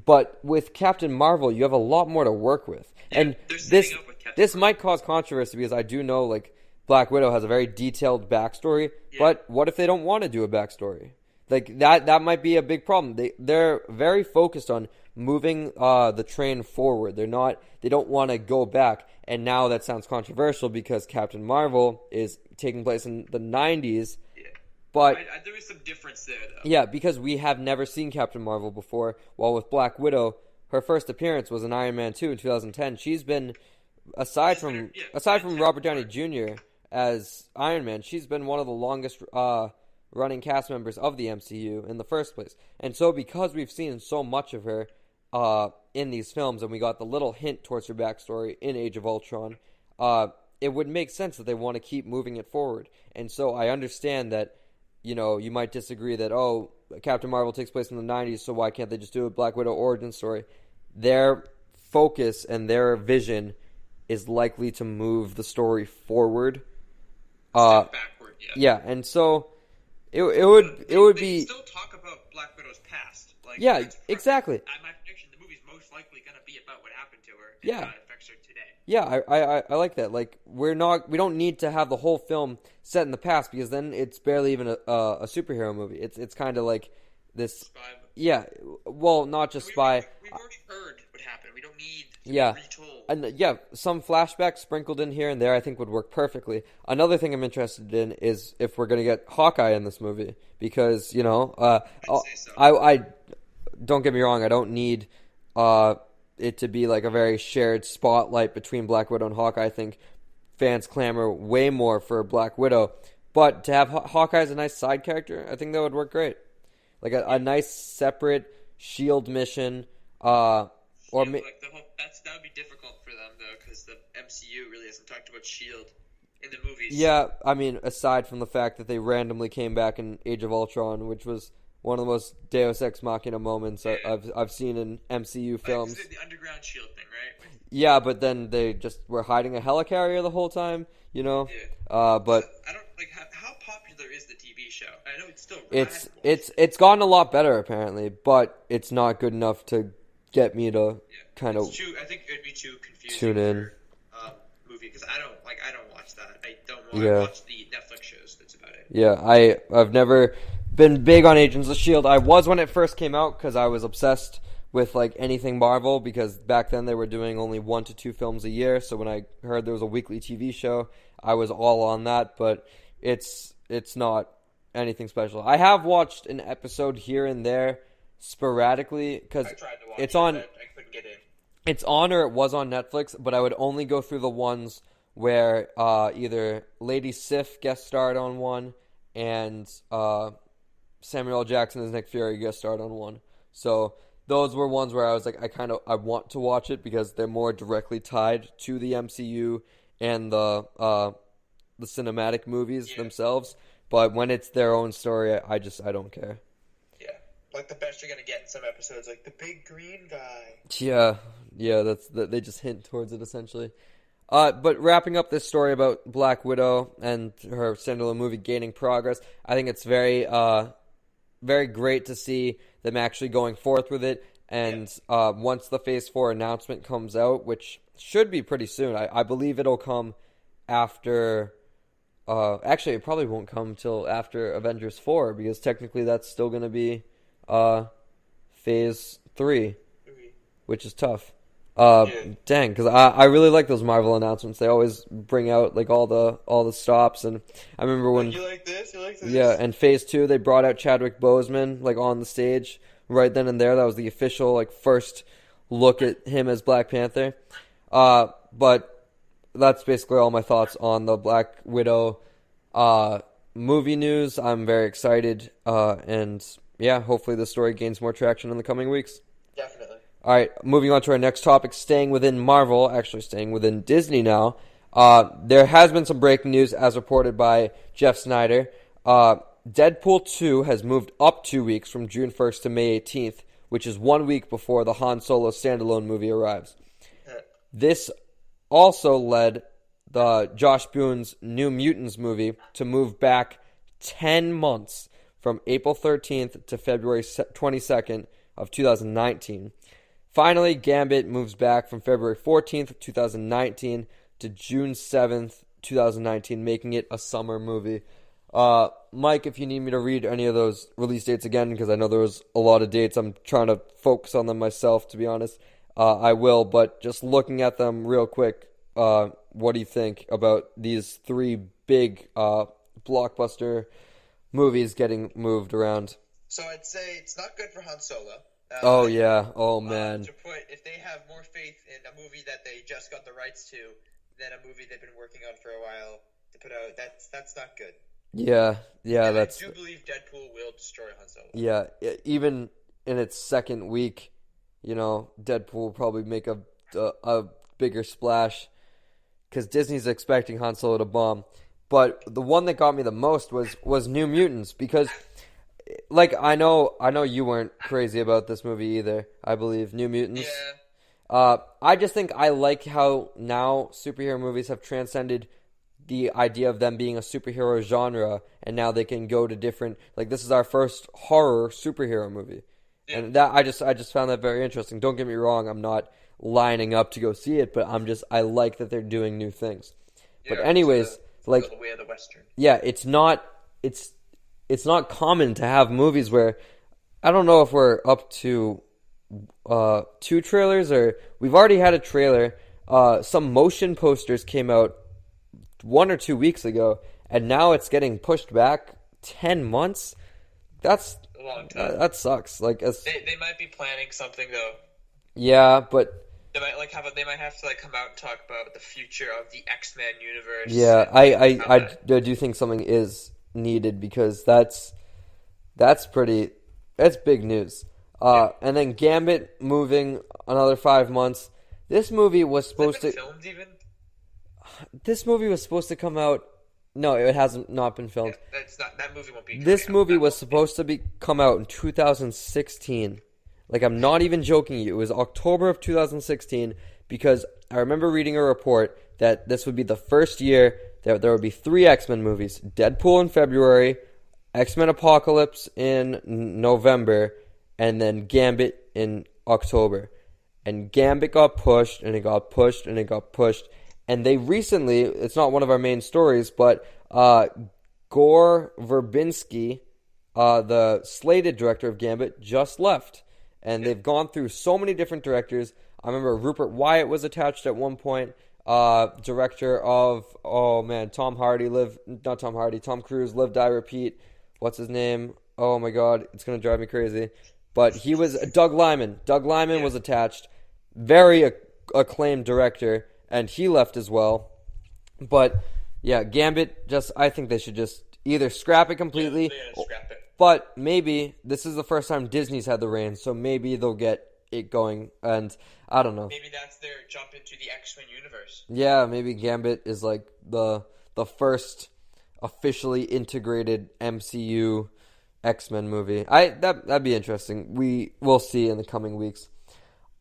But with Captain Marvel, you have a lot more to work with. Yeah, And they're this setting up with Captain this Marvel. might cause controversy because I do know like Black Widow has a very detailed backstory, Yeah. but what if they don't want to do a backstory? Like that might be a big problem. They're very focused on moving the train forward. They don't want to go back. And now that sounds controversial because Captain Marvel is taking place in the 90s, Yeah. but There is some difference there, though. yeah, because we have never seen Captain Marvel before. While with Black Widow, her first appearance was in Iron Man 2 in 2010. She's been aside from Robert Downey Jr. as Iron Man, she's been one of the longest running cast members of the MCU in the first place. And so because we've seen so much of her in these films and we got the little hint towards her backstory in Age of Ultron, it would make sense that they want to keep moving it forward. And so I understand that, you might disagree that, Captain Marvel takes place in the 90s, so why can't they just do a Black Widow origin story? Their focus and their vision is likely to move the story forward. Step backward, yeah. Yeah, and so it would They be can still talk about Black Widow's past. Like, yeah, that's exactly. my prediction, the movie's most likely going to be about what happened to her and Yeah. how it affects her today. Yeah, I like that. Like we don't need to have the whole film set in the past because then it's barely even a superhero movie. It's kind of like this. Spy. Yeah, well, not just spy. We've already heard what happened. We don't need to Yeah. be retold. And yeah, some flashbacks sprinkled in here and there I think would work perfectly. Another thing I'm interested in is if we're going to get Hawkeye in this movie because, I'd say so. I don't get me wrong, I don't need it to be like a very shared spotlight between Black Widow and Hawkeye. I think fans clamor way more for Black Widow, but to have Hawkeye as a nice side character, I think that would work great. Like a nice separate Shield mission that That would be difficult for them though, because the MCU really hasn't talked about Shield in the movies. Yeah, I mean, aside from the fact that they randomly came back in Age of Ultron, which was one of the most Deus Ex Machina moments I've seen in MCU films. The underground Shield thing, right? Yeah, but then they just were hiding a helicarrier the whole time, Yeah. But I don't like how popular is the TV show? I know it's still. it's gotten a lot better apparently, but it's not good enough to get me to kind of. I think it'd be too confusing. Tune in. For, movie because I don't watch that. I don't want to watch the Netflix shows. That's about it. Yeah, I've never been big on Agents of S.H.I.E.L.D. I was when it first came out because I was obsessed with like anything Marvel because back then they were doing only 1 to 2 films a year. So when I heard there was a weekly TV show, I was all on that. But it's not anything special. I have watched an episode here and there sporadically because it's on. I couldn't get in. It's on or it was on Netflix, but I would only go through the ones where either Lady Sif guest starred on one and Samuel L. Jackson as Nick Fury guest starred on one. So those were ones where I was like, I want to watch it because they're more directly tied to the MCU and the cinematic movies themselves. But when it's their own story, I don't care. Yeah, like the best you're gonna get in some episodes, like the big green guy. Yeah, they just hint towards it essentially. But wrapping up this story about Black Widow and her standalone movie gaining progress, I think it's very, very great to see them actually going forth with it. And once the Phase 4 announcement comes out, which should be pretty soon, I believe it'll come after. Actually, it probably won't come till after Avengers 4 because technically that's still going to be Phase 3, which is tough. Dang, because I really like those Marvel announcements. They always bring out like all the stops, and I remember when you like this. Yeah, and Phase 2 they brought out Chadwick Boseman like on the stage right then and there. That was the official like first look at him as Black Panther. But that's basically all my thoughts on the Black Widow movie news. I'm very excited, and yeah, hopefully the story gains more traction in the coming weeks. Definitely. All right, moving on to our next topic, staying within Marvel, actually staying within Disney now. There has been some breaking news as reported by Jeff Snyder. Deadpool 2 has moved up 2 weeks from June 1st to May 18th, which is 1 week before the Han Solo standalone movie arrives. This also led the Josh Boone's New Mutants movie to move back 10 months from April 13th to February 22nd, of 2019. Finally, Gambit moves back from February 14th, 2019 to June 7th, 2019, making it a summer movie. Mike, if you need me to read any of those release dates again, because I know there was a lot of dates, I'm trying to focus on them myself, to be honest. I will, but just looking at them real quick, what do you think about these three big blockbuster movies getting moved around? So I'd say it's not good for Han Solo. Oh yeah, oh man. If they have more faith in a movie that they just got the rights to than a movie they've been working on for a while to put out, that's not good. Yeah, And that's. I do believe Deadpool will destroy Han Solo. Yeah, even in its second week, Deadpool will probably make a bigger splash because Disney's expecting Han Solo to bomb. But the one that got me the most was New Mutants because, like, I know you weren't crazy about this movie either. I believe New Mutants. Yeah. I just think I like how now superhero movies have transcended the idea of them being a superhero genre, and now they can go to different. Like, this is our first horror superhero movie, and that I just found that very interesting. Don't get me wrong, I'm not lining up to go see it, but I like that they're doing new things. But anyways, like, the way of the Western. Yeah, it's not common to have movies where I don't know if we're up to 2 trailers or we've already had a trailer. Some motion posters came out 1 or 2 weeks ago, and now it's getting pushed back 10 months. That's a long time. That sucks. Like, they might be planning something though. Yeah, but they might have to come out and talk about the future of the X-Men universe. Yeah, I do think something is needed because that's big news. And then Gambit moving another 5 months. This movie was supposed to filmed even. This movie was supposed to come out. No, it hasn't not been filmed. Yeah, that movie won't be. This movie was supposed to come out in 2016. Like, I'm not even joking you. It was October of 2016 because I remember reading a report that this would be the first year that there would be 3 X-Men movies. Deadpool in February, X-Men Apocalypse in November, and then Gambit in October. And Gambit got pushed, and it got pushed, and it got pushed. And they recently, it's not one of our main stories, but Gore Verbinski, the slated director of Gambit, just left. And they've gone through so many different directors. I remember Rupert Wyatt was attached at one point. Director of, Tom Cruise, Live, Die, Repeat. What's his name? Oh my God, it's going to drive me crazy. But he was Doug Liman. Doug Liman was attached. Very acclaimed director. And he left as well. But, yeah, Gambit, I think they should just either scrap it completely. Yeah, scrap it. But maybe this is the first time Disney's had the reins, so maybe they'll get it going. And I don't know. Maybe that's their jump into the X-Men universe. Yeah, maybe Gambit is like the first officially integrated MCU X-Men movie. That'd be interesting. We'll see in the coming weeks.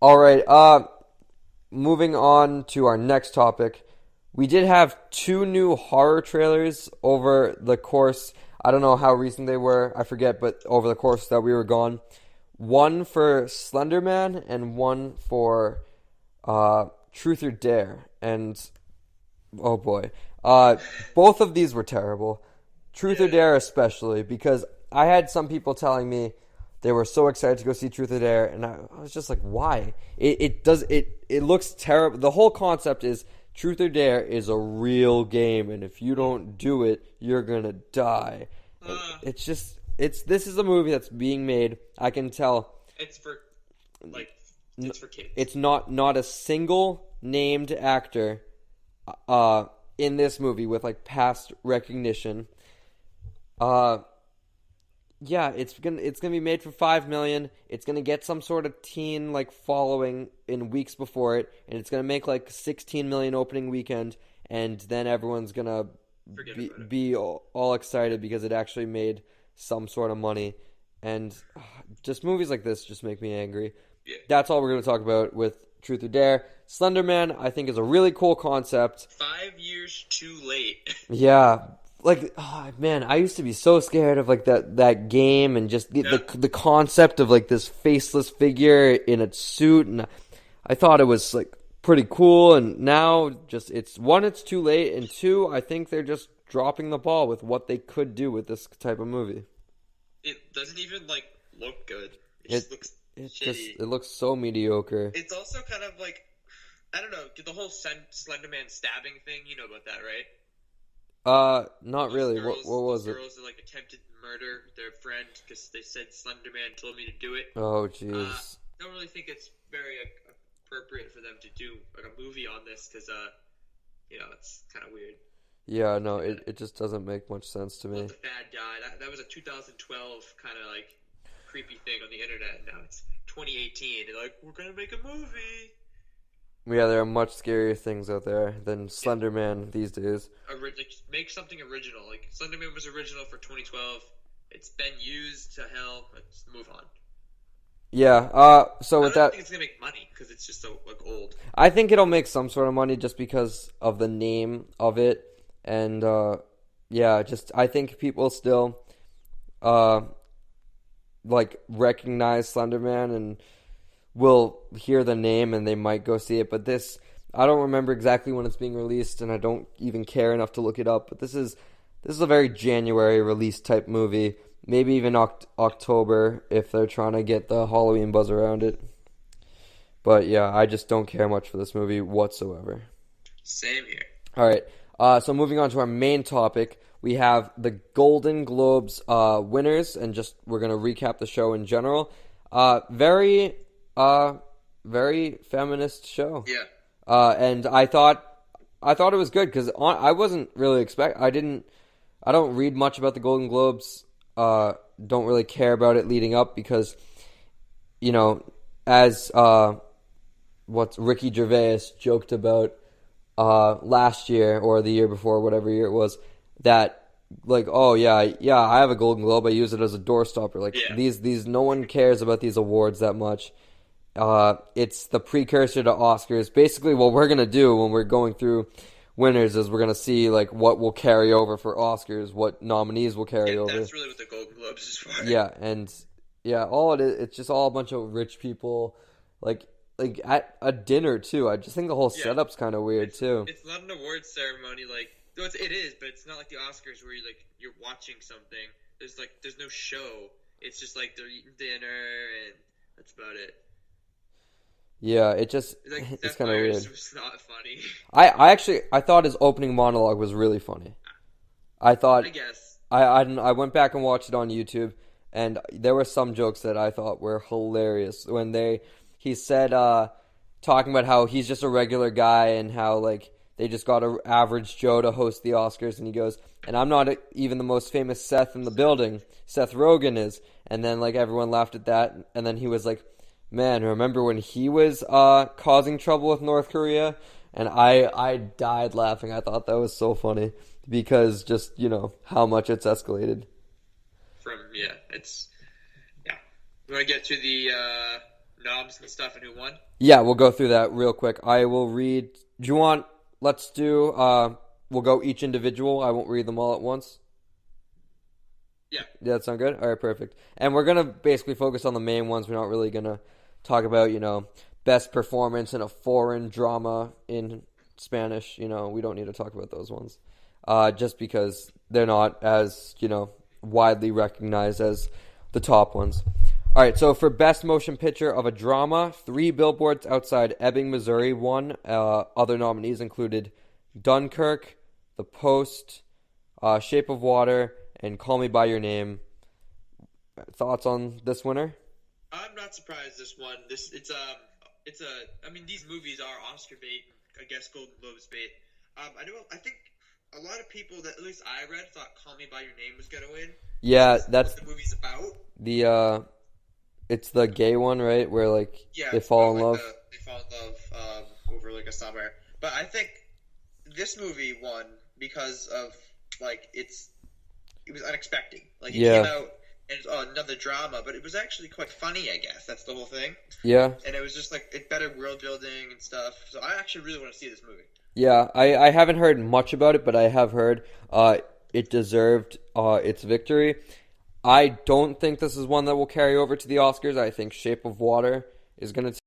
All right, moving on to our next topic. We did have 2 new horror trailers over the course. I don't know how recent they were. I forget, but over the course that we were gone. One for Slender Man and one for Truth or Dare. And, oh boy. Both of these were terrible. Truth or Dare especially, because I had some people telling me they were so excited to go see Truth or Dare, and I was just like, why? It looks terrible. The whole concept is Truth or Dare is a real game, and if you don't do it, you're gonna die. This is a movie that's being made. I can tell. It's for kids. It's not a single named actor in this movie with past recognition. Yeah, it's gonna be made for $5 million. It's gonna get some sort of teen following in weeks before it, and it's gonna make $16 million opening weekend, and then everyone's gonna be all excited because it actually made some sort of money. And just movies like this just make me angry. Yeah. That's all we're gonna talk about with Truth or Dare. Slender Man, I think, is a really cool concept. 5 years too late. Yeah. like, oh, man, I used to be so scared of like that game and just the concept of like this faceless figure in a suit, and I thought it was like pretty cool. And now just it's too late, and two, I think they're just dropping the ball with what they could do with this type of movie. It doesn't even like look good. It just looks shitty. It looks so mediocre. It's also kind of like, I don't know, the whole Slenderman stabbing thing. You know about that, right? Not really. What was it? Girls that like attempted murder their friend because they said Slenderman told me to do it. Oh, jeez. Don't really think it's very appropriate for them to do like a movie on this because it's kind of weird. Yeah, no, it just doesn't make much sense to me. Let the bad guy. That was a 2012 kind of like creepy thing on the internet. And now it's 2018. They're like, we're gonna make a movie. Yeah, there are much scarier things out there than Slenderman these days. Make something original. Like Slenderman was original for 2012. It's been used to hell. Let's move on. Yeah. So with I don't that, think it's gonna make money because it's just so like old. I think it'll make some sort of money just because of the name of it, and I think people still like recognize Slenderman and will hear the name and they might go see it. But this, I don't remember exactly when it's being released, and I don't even care enough to look it up. But this is a very January release type movie, maybe even October if they're trying to get the Halloween buzz around it. But yeah, I just don't care much for this movie whatsoever. Same here. All right. So moving on to our main topic, we have the Golden Globes winners, and just we're gonna recap the show in general. Very feminist show. Yeah. And I thought it was good because I wasn't really I don't read much about the Golden Globes. Don't really care about it leading up because, as what Ricky Gervais joked about last year or the year before, whatever year it was, that like, oh yeah, I have a Golden Globe. I use it as a doorstopper. Like these, no one cares about these awards that much. It's the precursor to Oscars. Basically, what we're gonna do when we're going through winners is we're gonna see like what will carry over for Oscars, what nominees will carry over. That's really what the Golden Globes is for. Yeah, and all it is, it's just all a bunch of rich people, like at a dinner too. I just think the whole setup's kind of weird too. It's not an awards ceremony, like though it is, but it's not like the Oscars where you're watching something. There's no show. It's just like they're eating dinner and that's about it. Yeah, it's kind of weird. It's not funny. I thought his opening monologue was really funny. I guess. I went back and watched it on YouTube, and there were some jokes that I thought were hilarious when he said talking about how he's just a regular guy and how like they just got an average Joe to host the Oscars, and he goes, and I'm not even the most famous Seth in the building. Seth Rogen is, and then like everyone laughed at that, and then he was like, man, remember when he was causing trouble with North Korea? And I died laughing. I thought that was so funny because just, how much it's escalated. You want to get to the knobs and stuff and who won? Yeah, we'll go through that real quick. I will read. Do you want, let's do, we'll go each individual. I won't read them all at once. Yeah. Yeah, that sound good? All right, perfect. And we're going to basically focus on the main ones. We're not really going to talk about, best performance in a foreign drama in Spanish. We don't need to talk about those ones. Just because they're not as, widely recognized as the top ones. All right, so for best motion picture of a drama, 3 Billboards Outside Ebbing, Missouri won. Other nominees included Dunkirk, The Post, Shape of Water, and Call Me By Your Name. Thoughts on this winner? I'm not surprised this one. I mean, these movies are Oscar bait, I guess Golden Globes bait. I think a lot of people that at least I read thought Call Me By Your Name was gonna win. Yeah, that's what the movie's about. It's the gay one, right? Where they fall in love. They fall in love over like a summer. But I think this movie won because of it was unexpected. It came out and it was another drama, but it was actually quite funny, I guess. That's the whole thing. Yeah. And it was just it better world building and stuff. So I actually really want to see this movie. Yeah, I haven't heard much about it, but I have heard it deserved its victory. I don't think this is one that will carry over to the Oscars. I think Shape of Water is going to